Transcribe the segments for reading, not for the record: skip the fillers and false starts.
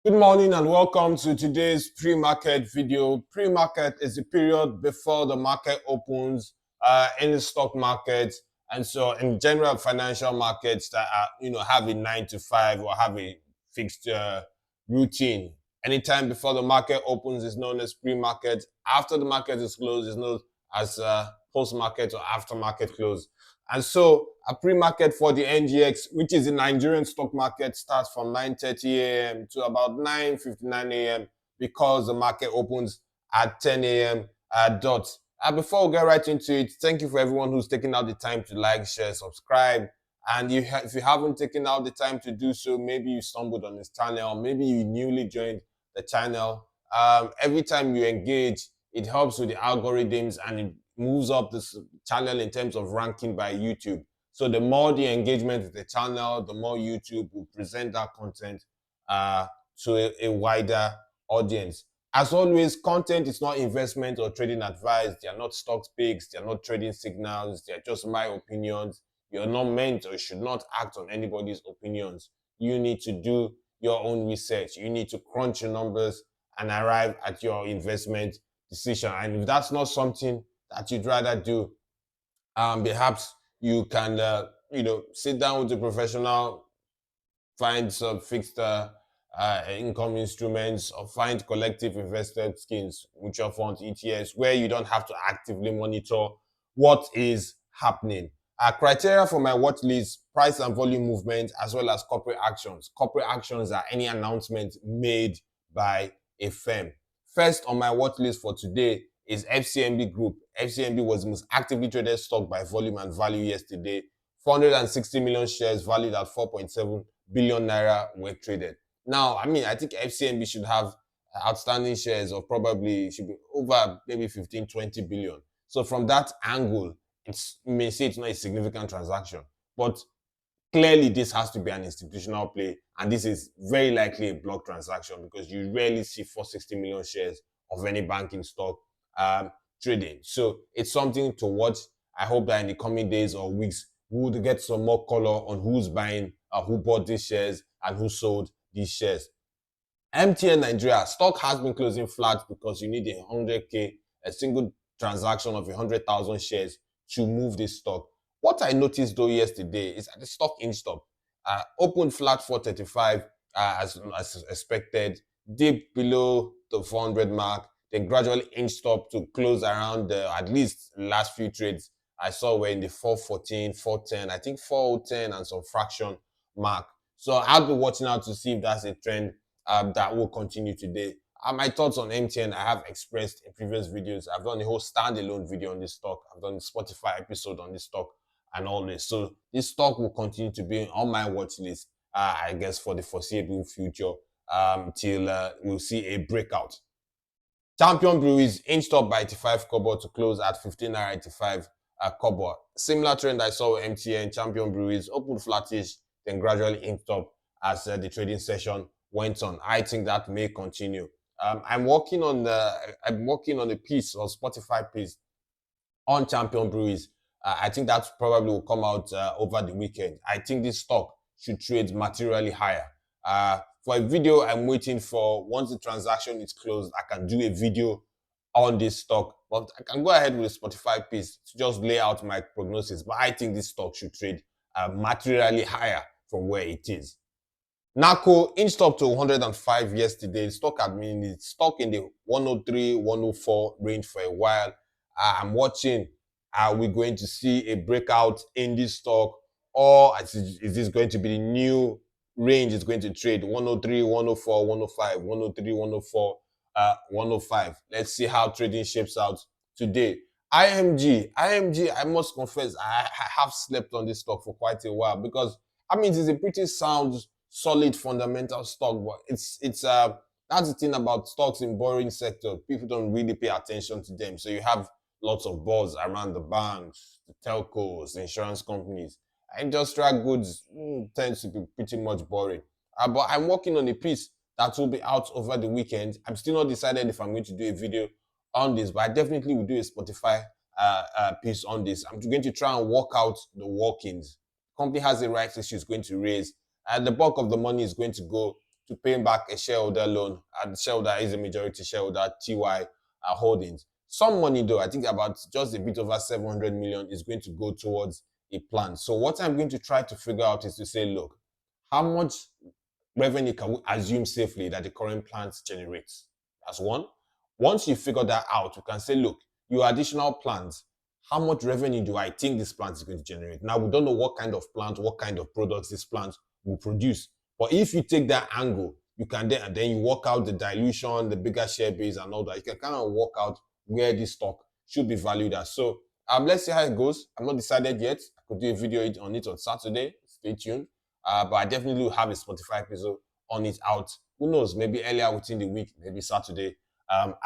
Good morning and welcome to today's pre-market video. Pre-market is the period before the market opens in the stock market, and so in general financial markets that are have a 9 to 5 or have a fixed routine. Anytime before the market opens is known as pre-market. After the market is closed is known as post-market or after-market close. And so a pre-market for the NGX, which is the Nigerian stock market, starts from 9:30 a.m. to about 9:59 a.m. because the market opens at 10 a.m. Dot. Before we get right into it, thank you for everyone who's taken out the time to like, share, subscribe. And if you haven't taken out the time to do so, maybe you stumbled on this channel, maybe you newly joined the channel. Every time you engage, it helps with the algorithms and it moves up this channel in terms of ranking by YouTube. So the more the engagement with the channel, the more YouTube will present that content to a wider audience. As always, content is not investment or trading advice. They are not stock picks. They are not trading signals. They are just my opinions. You're not meant or should not act on anybody's opinions. You need to do your own research. You need to crunch your numbers and arrive at your investment decision. And if that's not something that you'd rather do, perhaps you can, sit down with a professional, find some fixed income instruments, or find collective invested schemes, mutual funds, ETFs, where you don't have to actively monitor what is happening. Criteria for my watch list: price and volume movement, as well as corporate actions. Corporate actions are any announcement made by a firm. First on my watch list for today is FCMB Group. FCMB was the most actively traded stock by volume and value yesterday. 460 million shares valued at 4.7 billion naira were traded. Now, I think FCMB should have outstanding shares of probably should be over maybe 15, 20 billion. So from that angle, you may say it's not a significant transaction, but clearly this has to be an institutional play, and this is very likely a block transaction because you rarely see 460 million shares of any banking stock trading. So it's something to watch. I hope that in the coming days or weeks, we will get some more color on who's buying, who bought these shares, and who sold these shares. MTN Nigeria stock has been closing flat because you need 100K, a single transaction of 100,000 shares to move this stock. What I noticed though yesterday is that the stock inched up, opened flat 435 as expected, dipped below the 400 mark, then gradually inched up to close around at least the last few trades I saw were in the 414, 410, I think 410 and some fraction mark. So I'll be watching out to see if that's a trend that will continue today. My thoughts on MTN I have expressed in previous videos. I've done a whole standalone video on this stock. I've done a Spotify episode on this stock and all this. So this stock will continue to be on my watch list, I guess, for the foreseeable future till we'll see a breakout. Champion Breweries inched up by 85 kobo to close at 15.85 kobo. Similar trend I saw with MTN. Champion Breweries opened flattish, then gradually inched up as the trading session went on. I think that may continue. I'm working on a piece or Spotify piece on Champion Breweries. I think that probably will come out over the weekend. I think this stock should trade materially higher. For a video, I'm waiting for once the transaction is closed, I can do a video on this stock. But I can go ahead with a Spotify piece to just lay out my prognosis. But I think this stock should trade materially higher from where it is. NACO inched up to 105 yesterday. The stock had been stuck in the 103, 104 range for a while. I'm watching. Are we going to see a breakout in this stock, or is this going to be the new range it's going to trade? 103, 104, 105, 103, 104, 105. Let's see how trading shapes out today. IMG, I must confess, I have slept on this stock for quite a while because it's a pretty sound, solid fundamental stock, but it's that's the thing about stocks in boring sector. People don't really pay attention to them. So you have lots of buzz around the banks, the telcos, the insurance companies. Industrial goods tends to be pretty much boring. But I'm working on a piece that will be out over the weekend. I'm still not decided if I'm going to do a video on this, but I definitely will do a Spotify piece on this. I'm going to try and work out the workings. Company has a rights issue it's going to raise, and the bulk of the money is going to go to paying back a shareholder loan, and the shareholder is a majority shareholder, TY Holdings. Some money though, I think about just a bit over 700 million is going to go towards a plan. So what I'm going to try to figure out is to say, look, how much revenue can we assume safely that the current plant generates? That's one. Once you figure that out, you can say, look, your additional plants, how much revenue do I think this plant is going to generate? Now, we don't know what kind of plant, what kind of products this plant will produce. But if you take that angle, you can then you work out the dilution, the bigger share base and all that. You can kind of work out where this stock should be valued at. So let's see how it goes. I'm not decided yet. I could do a video on it on Saturday. Stay tuned. But I definitely will have a Spotify episode on it out. Who knows? Maybe earlier within the week, maybe Saturday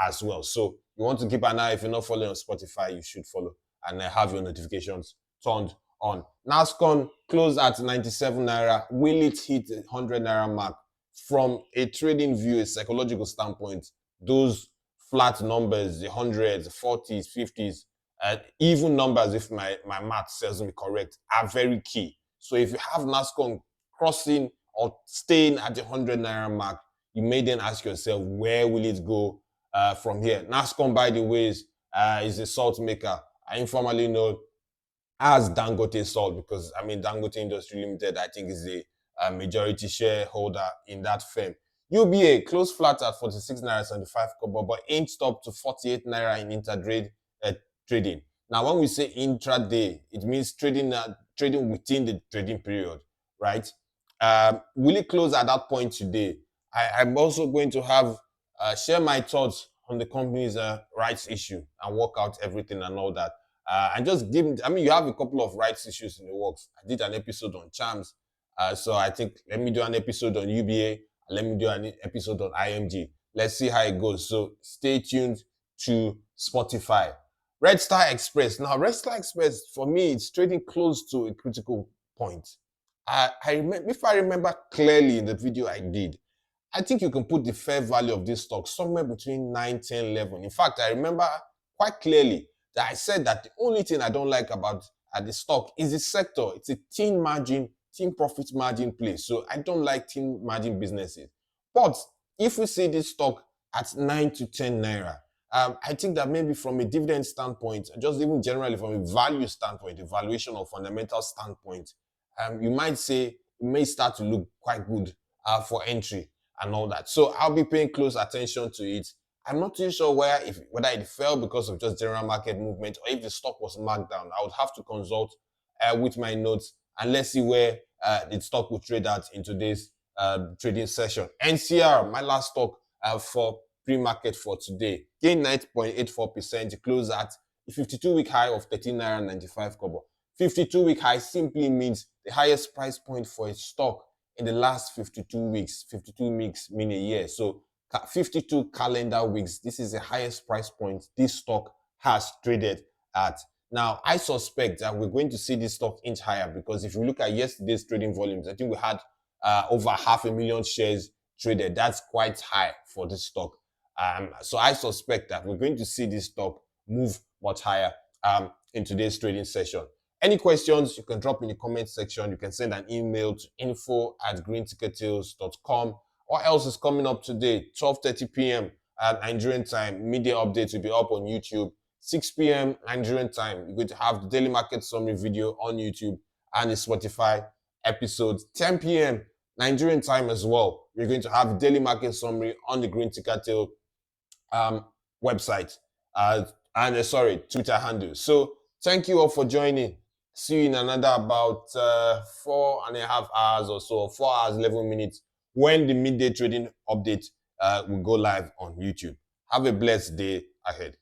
as well. So you want to keep an eye. If you're not following on Spotify, you should follow and have your notifications turned on. NASCON closed at 97 naira. Will it hit the 100 naira mark? From a trading view, a psychological standpoint, those flat numbers, the hundreds, 40s, 50s, even numbers, if my math serves me correct, are very key. So if you have NASCON crossing or staying at the 100 naira mark, you may then ask yourself, where will it go from here? NASCON, by the way, is a salt maker. I informally know as Dangote Salt, because I mean Dangote Industry Limited, I think, is a majority shareholder in that firm. UBA closed flat at 46 naira 75 kobo, but inched up to 48 naira in intraday trading. Now, when we say intraday, it means trading within the trading period, right? Will it close at that point today? I'm also going to have share my thoughts on the company's rights issue and work out everything and all that. And just give, I mean, you have a couple of rights issues in the works. I did an episode on Charms. So I think let me do an episode on UBA. And let me do an episode on IMG. Let's see how it goes. So stay tuned to Spotify. Red Star Express. Now, Red Star Express, for me, it's trading close to a critical point. I remember, if I remember clearly in the video I did, I think you can put the fair value of this stock somewhere between 9, 10, 11. In fact, I remember quite clearly that I said that the only thing I don't like about the stock is the sector. It's a thin margin, thin profit margin play. So I don't like thin margin businesses. But if we see this stock at 9 to 10 naira, I think that maybe from a dividend standpoint, just even generally from a value standpoint, a valuation or fundamental standpoint, you might say it may start to look quite good for entry and all that. So I'll be paying close attention to it. I'm not too sure whether it fell because of just general market movement or if the stock was marked down. I would have to consult with my notes and let's see where the stock will trade at in today's trading session. NCR, my last stock for pre-market for today, gained 9.84%, closed at a 52-week high of 13 naira 95 kobo. 52-week high simply means the highest price point for a stock in the last 52 weeks. 52 weeks mean a year. So 52 calendar weeks, this is the highest price point this stock has traded at. Now, I suspect that we're going to see this stock inch higher because if you look at yesterday's trading volumes, I think we had over 500,000 shares traded. That's quite high for this stock. So I suspect that we're going to see this stock move much higher in today's trading session. Any questions, you can drop in the comment section. You can send an email to info@greenticketdeals.com. What else is coming up today? 12:30 p.m. at Nigerian time. Media updates will be up on YouTube. 6 p.m. Nigerian time. You're going to have the daily market summary video on YouTube and the Spotify episodes. 10 p.m. Nigerian time as well. We're going to have the daily market summary on the Green Ticker Deal website Twitter handle. So thank you all for joining. See you in another about 4.5 hours or so, 4 hours, 11 minutes, when the midday trading update will go live on YouTube. Have a blessed day ahead.